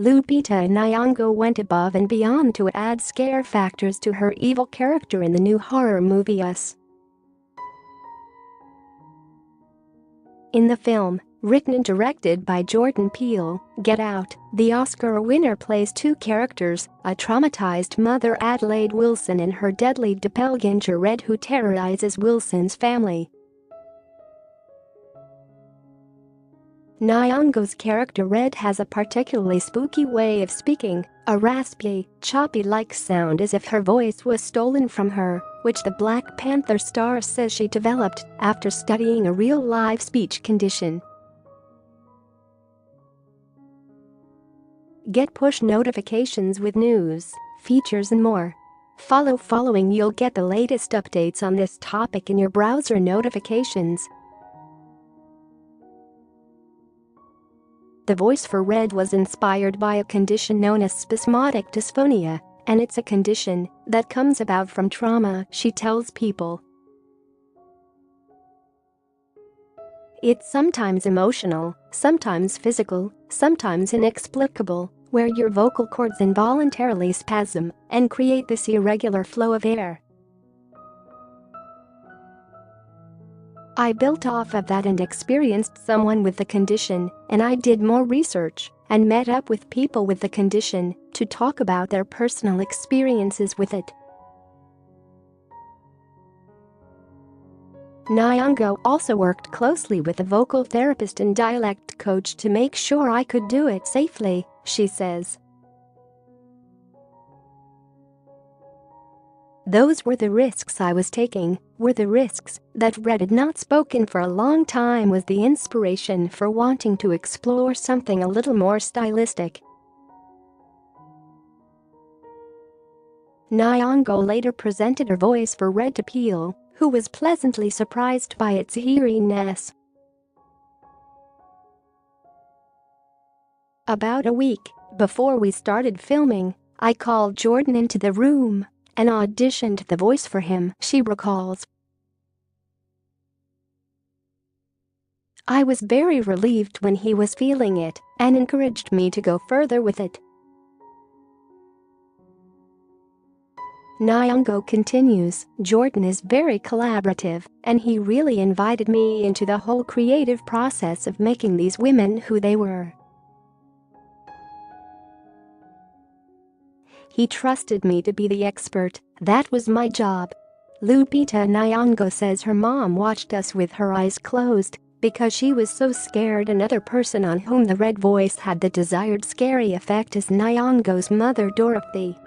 Lupita Nyong'o went above and beyond to add scare factors to her evil character in the new horror movie Us. In the film, written and directed by Jordan Peele, Get Out, the Oscar winner plays two characters, a traumatized mother Adelaide Wilson and her deadly doppelganger Red, who terrorizes Wilson's family. Nyong'o's character Red has a particularly spooky way of speaking, a raspy, choppy-like sound as if her voice was stolen from her, which the Black Panther star says she developed after studying a real-life speech condition. Get push notifications with news, features and more. Following you'll get the latest updates on this topic in your browser notifications. The voice for Red was inspired by a condition known as spasmodic dysphonia, and it's a condition that comes about from trauma, she tells People. It's sometimes emotional, sometimes physical, sometimes inexplicable, where your vocal cords involuntarily spasm and create this irregular flow of air. I built off of that and experienced someone with the condition, and I did more research and met up with people with the condition to talk about their personal experiences with it. Nyong'o also worked closely with a vocal therapist and dialect coach to make sure I could do it safely, she says. Those were the risks I was taking, were the risks that Red had not spoken for a long time, was the inspiration for wanting to explore something a little more stylistic. Nyong'o later presented her voice for Red to Peele, who was pleasantly surprised by its eeriness. About a week before we started filming, I called Jordan into the room and auditioned the voice for him, she recalls. I was very relieved when he was feeling it and encouraged me to go further with it. Nyong'o continues, Jordan is very collaborative, and he really invited me into the whole creative process of making these women who they were. He trusted me to be the expert, that was my job. Lupita Nyong'o says her mom watched us with her eyes closed because she was so scared. Another person on whom the Red voice had the desired scary effect is Nyong'o's mother Dorothy.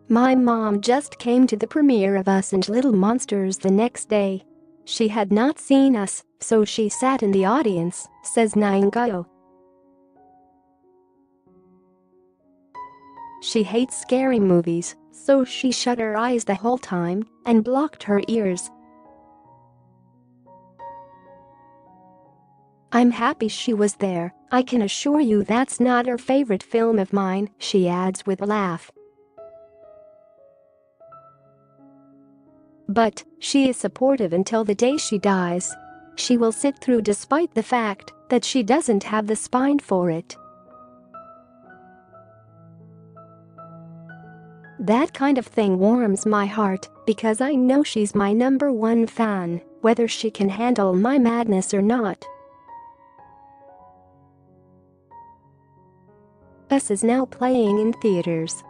My mom just came to the premiere of Us and Little Monsters the next day. She had not seen us, so she sat in the audience, says Nyong'o. She hates scary movies, so she shut her eyes the whole time and blocked her ears. I'm happy she was there. I can assure you that's not her favorite film of mine, she adds with a laugh. But she is supportive until the day she dies. She will sit through despite the fact that she doesn't have the spine for it. That kind of thing warms my heart because I know she's my #1 fan, whether she can handle my madness or not. Us is now playing in theaters.